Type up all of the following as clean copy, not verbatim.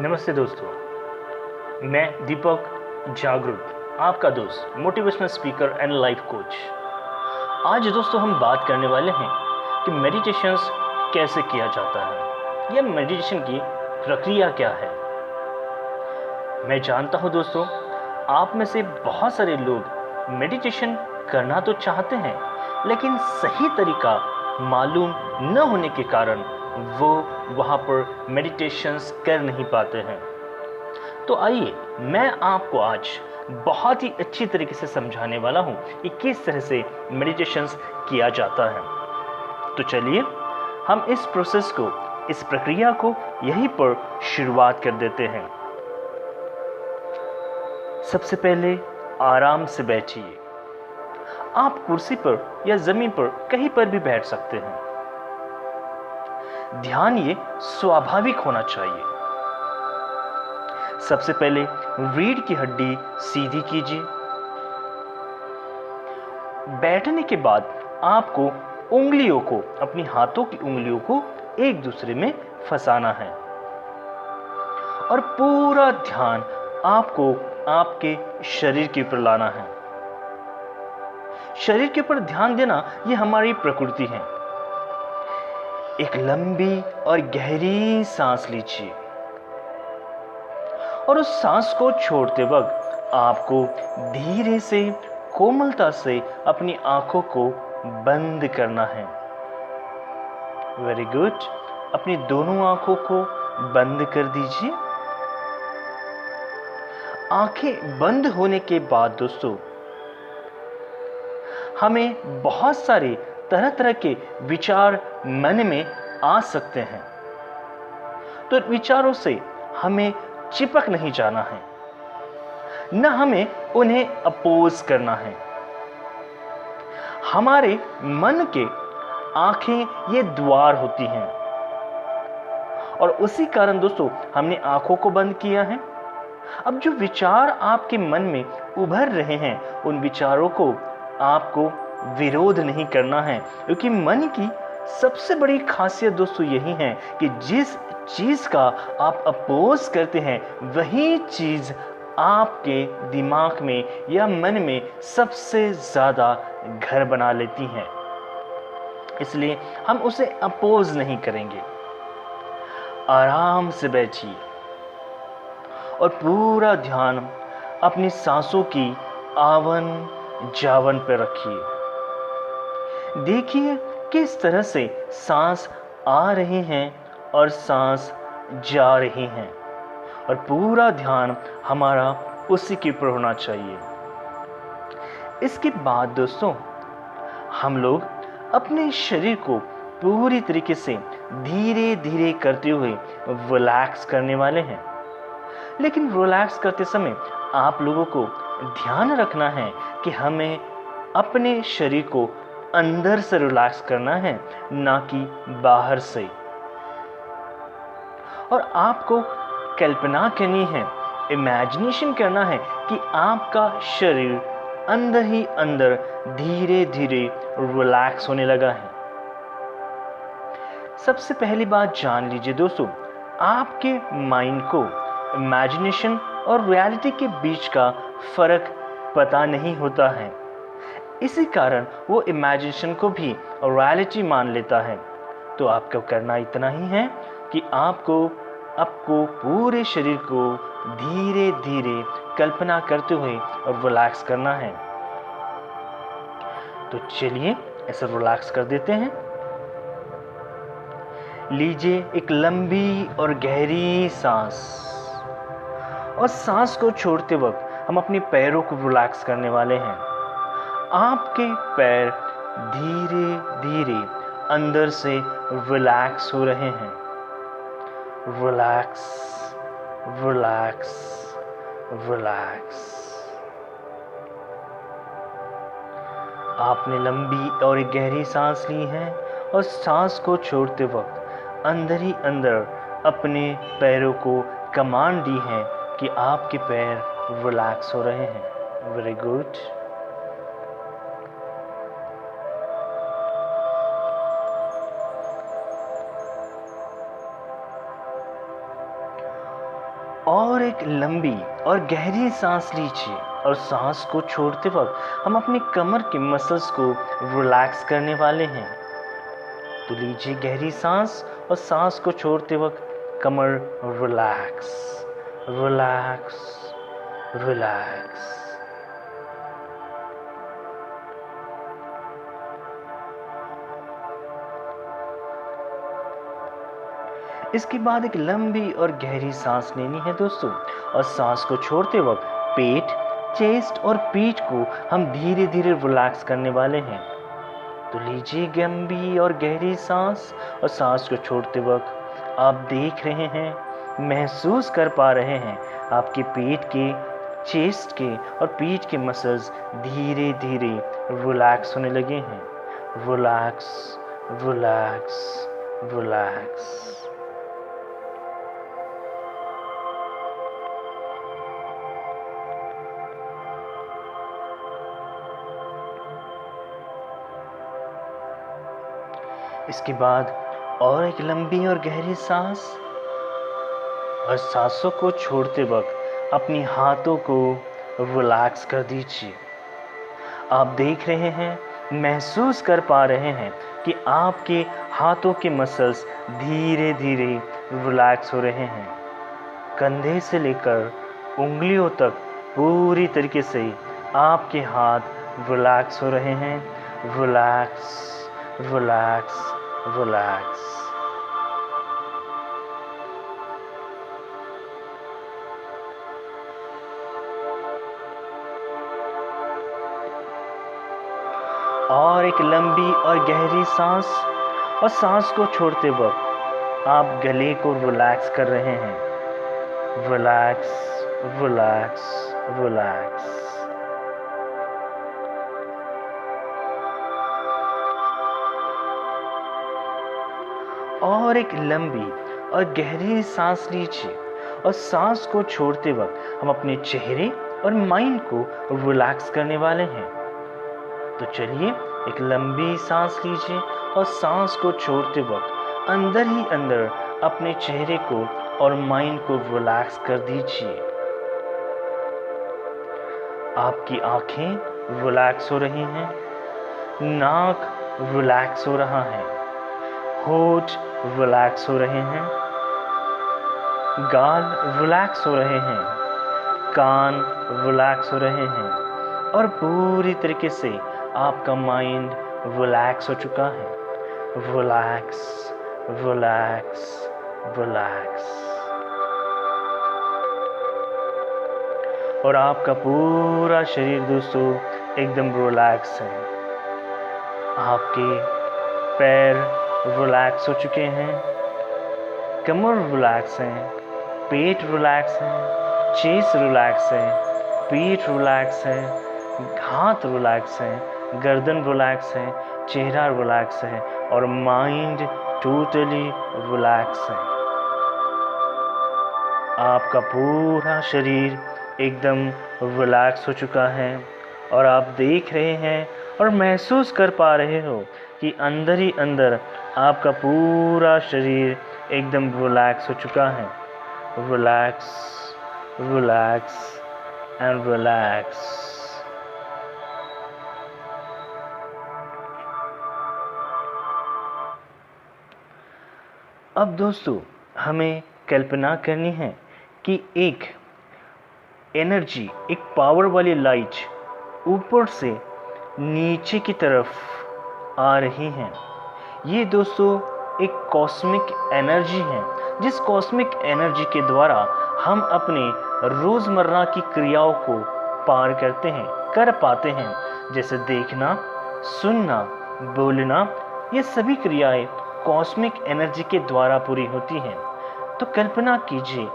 नमस्ते दोस्तों, मैं दीपक जागरूक, आपका दोस्त, motivational speaker and life coach. आज दोस्तों हम बात करने वाले हैं कि मेडिटेशंस कैसे किया जाता है या मेडिटेशन की प्रक्रिया क्या है। मैं जानता हूं दोस्तों, आप में से बहुत सारे लोग मेडिटेशन करना तो चाहते हैं, लेकिन सही तरीका मालूम न होने के कारण वो वहाँ पर मेडिटेशंस कर नहीं पाते हैं। तो आइए मैं आपको आज बहुत ही अच्छी तरीके से समझाने वाला हूँ कि किस तरह से मेडिटेशंस किया जाता है। तो चलिए हम इस प्रोसेस को, इस प्रक्रिया को यहीं पर शुरुआत कर देते हैं। सबसे पहले आराम से बैठिए। आप कुर्सी पर या जमीन पर कहीं पर भी बैठ सकते हैं। ध्यान ये स्वाभाविक होना चाहिए। सबसे पहले रीढ़ की हड्डी सीधी कीजिए। बैठने के बाद आपको उंगलियों को, अपनी हाथों की उंगलियों को एक दूसरे में फंसाना है और पूरा ध्यान आपको आपके शरीर के ऊपर लाना है। शरीर के ऊपर ध्यान देना ये हमारी प्रकृति है। एक लंबी और गहरी सांस लीजिए और उस सांस को छोड़ते वक्त आपको धीरे से, कोमलता से अपनी आंखों को बंद करना है। Very good. अपनी दोनों आंखों को बंद कर दीजिए। आंखें बंद होने के बाद दोस्तों, हमें बहुत सारे तरह तरह के विचार मन में आ सकते हैं, तो विचारों से हमें चिपक नहीं जाना है, न हमें उन्हें अपोज करना है। हमारे मन के आंखें ये द्वार होती हैं और उसी कारण दोस्तों हमने आंखों को बंद किया है। अब जो विचार आपके मन में उभर रहे हैं, उन विचारों को आपको विरोध नहीं करना है, क्योंकि मन की सबसे बड़ी खासियत दोस्तों यही है कि जिस चीज का आप अपोज करते हैं, वही चीज आपके दिमाग में या मन में सबसे ज्यादा घर बना लेती हैं। इसलिए हम उसे अपोज नहीं करेंगे। आराम से बैठिए और पूरा ध्यान अपनी सांसों की आवन जावन पर रखिए। देखिए किस तरह से सांस आ रही हैं और सांस जा रही हैं, और पूरा ध्यान हमारा उसी के ऊपर होना चाहिए। इसके बाद दोस्तों हम लोग अपने शरीर को पूरी तरीके से धीरे धीरे करते हुए रिलैक्स करने वाले हैं। लेकिन रिलैक्स करते समय आप लोगों को ध्यान रखना है कि हमें अपने शरीर को अंदर से रिलैक्स करना है, ना कि बाहर से। और आपको कल्पना करनी है, इमेजिनेशन करना है कि आपका शरीर अंदर ही अंदर धीरे धीरे रिलैक्स होने लगा है। सबसे पहली बात जान लीजिए दोस्तों, आपके माइंड को इमेजिनेशन और रियलिटी के बीच का फर्क पता नहीं होता है। इसी कारण वो इमेजिनेशन को भी रियलिटी मान लेता है। तो आपको करना इतना ही है कि आपको पूरे शरीर को धीरे धीरे कल्पना करते हुए रिलैक्स करना है। तो चलिए ऐसे रिलैक्स कर देते हैं। लीजिए एक लंबी और गहरी सांस, और सांस को छोड़ते वक्त हम अपने पैरों को रिलैक्स करने वाले हैं। आपके पैर धीरे धीरे अंदर से रिलैक्स हो रहे हैं। Relax, relax, relax. आपने लंबी और गहरी सांस ली है और सांस को छोड़ते वक्त अंदर ही अंदर अपने पैरों को कमांड दी है कि आपके पैर रिलैक्स हो रहे हैं। Very good. और एक लंबी और गहरी सांस लीजिए और सांस को छोड़ते वक्त हम अपनी कमर के मसल्स को रिलैक्स करने वाले हैं। तो लीजिए गहरी सांस और सांस को छोड़ते वक्त कमर रिलैक्स रिलैक्स रिलैक्स। इसके बाद एक लंबी और गहरी सांस लेनी है दोस्तों, और सांस को छोड़ते वक्त पेट, चेस्ट और पीठ को हम धीरे धीरे रिलैक्स करने वाले हैं। तो लीजिए लंबी और गहरी सांस, और सांस को छोड़ते वक्त आप देख रहे हैं, महसूस कर पा रहे हैं आपके पेट के, चेस्ट के और पीठ के मसल्स धीरे धीरे रिलैक्स होने लगे हैं। Relax relax relax. इसके बाद और एक लंबी और गहरी सांस, और सांसों को छोड़ते वक्त अपनी हाथों को रिलैक्स कर दीजिए। आप देख रहे हैं, महसूस कर पा रहे हैं कि आपके हाथों के मसल्स धीरे धीरे रिलैक्स हो रहे हैं। कंधे से लेकर उंगलियों तक पूरी तरीके से आपके हाथ रिलैक्स हो रहे हैं। Relax relax relax. और एक लंबी और गहरी सांस, और सांस को छोड़ते वक्त आप गले को रिलैक्स कर रहे हैं। Relax relax relax. और एक लंबी और गहरी सांस लीजिए, और सांस को छोड़ते वक्त हम अपने चेहरे और माइंड को रिलैक्स करने वाले हैं। तो चलिए एक लंबी सांस लीजिए, और सांस को छोड़ते वक्त अंदर ही अंदर अपने चेहरे को और माइंड को रिलैक्स कर दीजिए। आपकी आंखें रिलैक्स हो रही हैं, नाक रिलैक्स हो रहा है, होठ रिलैक्स हो रहे हैं, गाल रिलैक्स हो रहे हैं, कान रिलैक्स हो रहे हैं, और पूरी तरीके से आपका माइंड रिलैक्स हो चुका है। Relax relax relax. और आपका पूरा शरीर दोस्तों एकदम रिलैक्स है। आपके पैर रिलैक्स हो चुके हैं, कमर रिलैक्स है, पेट रिलैक्स है, चेस्ट रिलैक्स है, पीठ रिलैक्स है, हाथ रिलैक्स है, गर्दन रिलैक्स है, चेहरा रिलैक्स है, और माइंड टोटली रिलैक्स है। आपका पूरा शरीर एकदम रिलैक्स हो चुका है, और आप देख रहे हैं और महसूस कर पा रहे हो कि अंदर ही अंदर आपका पूरा शरीर एकदम रिलैक्स हो चुका है। Relax relax and relax. अब दोस्तों हमें कल्पना करनी है कि एक एनर्जी, एक पावर वाली लाइट ऊपर से नीचे की तरफ आ रही है। ये दोस्तों एक कॉस्मिक एनर्जी है, जिस कॉस्मिक एनर्जी के द्वारा हम अपने रोज़मर्रा की क्रियाओं को पार करते हैं, कर पाते हैं, जैसे देखना, सुनना, बोलना। ये सभी क्रियाएं कॉस्मिक एनर्जी के द्वारा पूरी होती हैं। तो कल्पना कीजिए,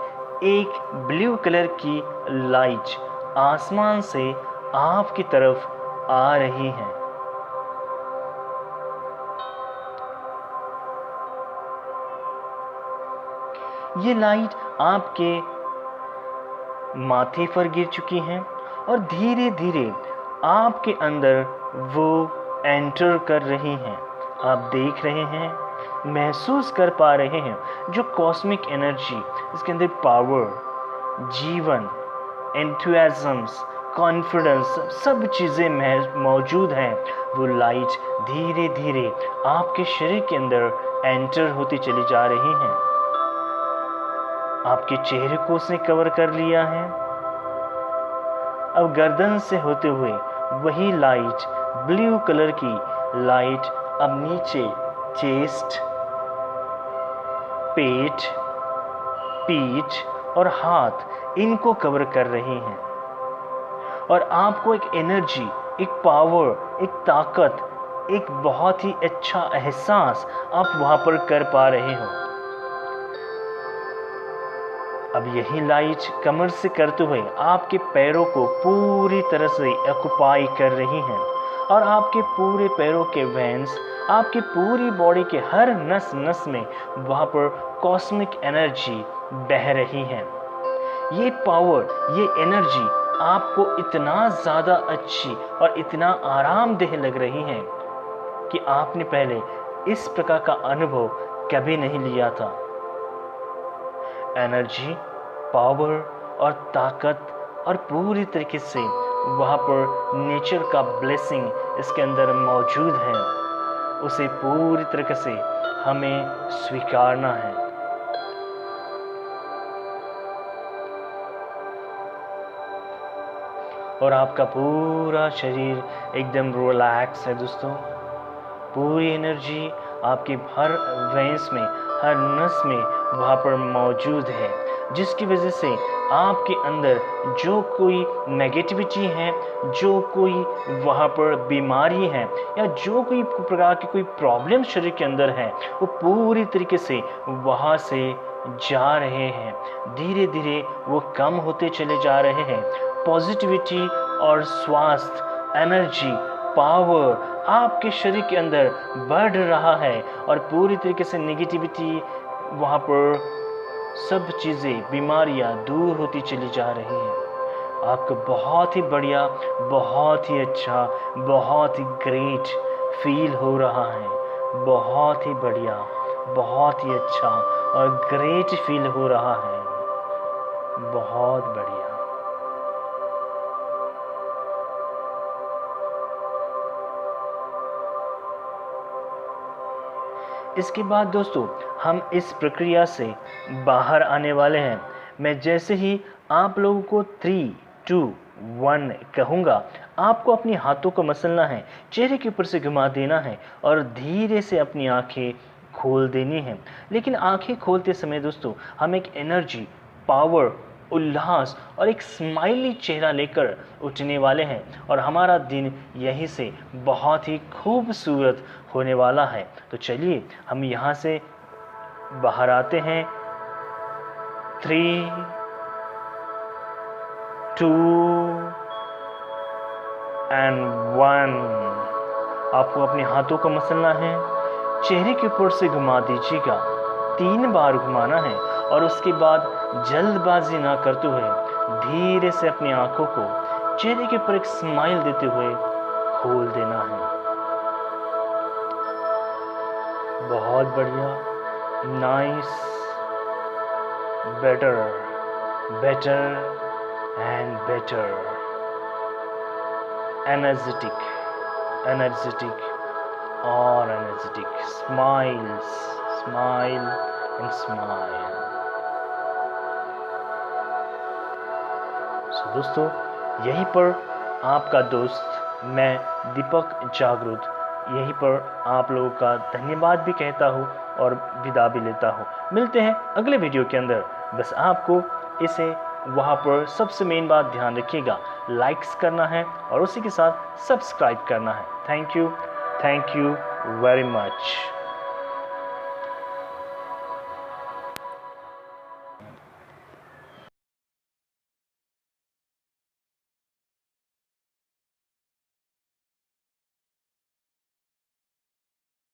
एक ब्लू कलर की लाइट आसमान से आपकी तरफ आ रही है। ये लाइट आपके माथे पर गिर चुकी है, और धीरे धीरे आपके अंदर वो एंटर कर रही हैं। आप देख रहे हैं, महसूस कर पा रहे हैं जो कॉस्मिक एनर्जी, इसके अंदर पावर, जीवन, एंथुसियाज्म्स, कॉन्फिडेंस, सब चीज़ें मौजूद हैं। वो लाइट धीरे धीरे आपके शरीर के अंदर एंटर होती चली जा रही हैं। आपके चेहरे को उसने कवर कर लिया है। अब गर्दन से होते हुए वही लाइट, ब्लू कलर की लाइट अब नीचे चेस्ट, पेट, पीठ और हाथ इनको कवर कर रही हैं। और आपको एक एनर्जी, एक पावर, एक ताकत, एक बहुत ही अच्छा एहसास आप वहां पर कर पा रहे हो। अब यही लाइट कमर से करते हुए आपके पैरों को पूरी तरह से ऑक्युपाई कर रही हैं और आपके पूरे पैरों के वेन्स, आपकी पूरी बॉडी के हर नस नस में वहाँ पर कॉस्मिक एनर्जी बह रही है। ये पावर, ये एनर्जी आपको इतना ज़्यादा अच्छी और इतना आरामदेह लग रही है कि आपने पहले इस प्रकार का अनुभव कभी नहीं लिया था। एनर्जी, पावर और ताकत और पूरी तरीके से वहाँ पर नेचर का ब्लेसिंग इसके अंदर मौजूद है। उसे पूरी तरीके से हमें स्वीकारना है। और आपका पूरा शरीर एकदम रिलैक्स है दोस्तों। पूरी एनर्जी आपकी हर वेंस में, हर नस में वहाँ पर मौजूद है, जिसकी वजह से आपके अंदर जो कोई नेगेटिविटी है, जो कोई वहाँ पर बीमारी है या जो कोई प्रकार की कोई प्रॉब्लम शरीर के अंदर है, वो पूरी तरीके से वहाँ से जा रहे हैं। धीरे धीरे वो कम होते चले जा रहे हैं। पॉजिटिविटी और स्वास्थ्य, एनर्जी, पावर आपके शरीर के अंदर बढ़ रहा है और पूरी तरीके से नेगेटिविटी वहाँ पर सब चीज़ें, बीमारियाँ दूर होती चली जा रही हैं। आपको बहुत ही बढ़िया, बहुत ही अच्छा, बहुत ही ग्रेट फील हो रहा है। बहुत ही बढ़िया, बहुत ही अच्छा और ग्रेट फील हो रहा है। बहुत बढ़िया। इसके बाद दोस्तों हम इस प्रक्रिया से बाहर आने वाले हैं। मैं जैसे ही आप लोगों को 3, 2, 1 कहूँगा, आपको अपनी हाथों को मसलना है, चेहरे के ऊपर से घुमा देना है और धीरे से अपनी आंखें खोल देनी है। लेकिन आंखें खोलते समय दोस्तों हम एक एनर्जी, पावर, उल्लास और एक स्माइली चेहरा लेकर उठने वाले हैं और हमारा दिन यहीं से बहुत ही खूबसूरत होने वाला है। तो चलिए हम यहाँ से बाहर आते हैं। 3, 2 and 1। आपको अपने हाथों को मसलना है, चेहरे के ऊपर से घुमा दीजिएगा, 3 बार घुमाना है और उसके बाद जल्दबाजी ना करते हुए धीरे से अपनी आंखों को चेहरे के ऊपर एक स्माइल देते हुए खोल देना है। बहुत बढ़िया, nice, better, better and better, energetic, energetic और energetic, smiles, smile and smile. So दोस्तों यहीं पर आपका दोस्त मैं दीपक जागृत यहीं पर आप लोगों का धन्यवाद भी कहता हूँ और विदा भी लेता हूँ। मिलते हैं अगले वीडियो के अंदर। बस आपको इसे वहाँ पर सबसे मेन बात ध्यान रखिएगा, लाइक्स करना है और उसी के साथ सब्सक्राइब करना है। Thank you very much.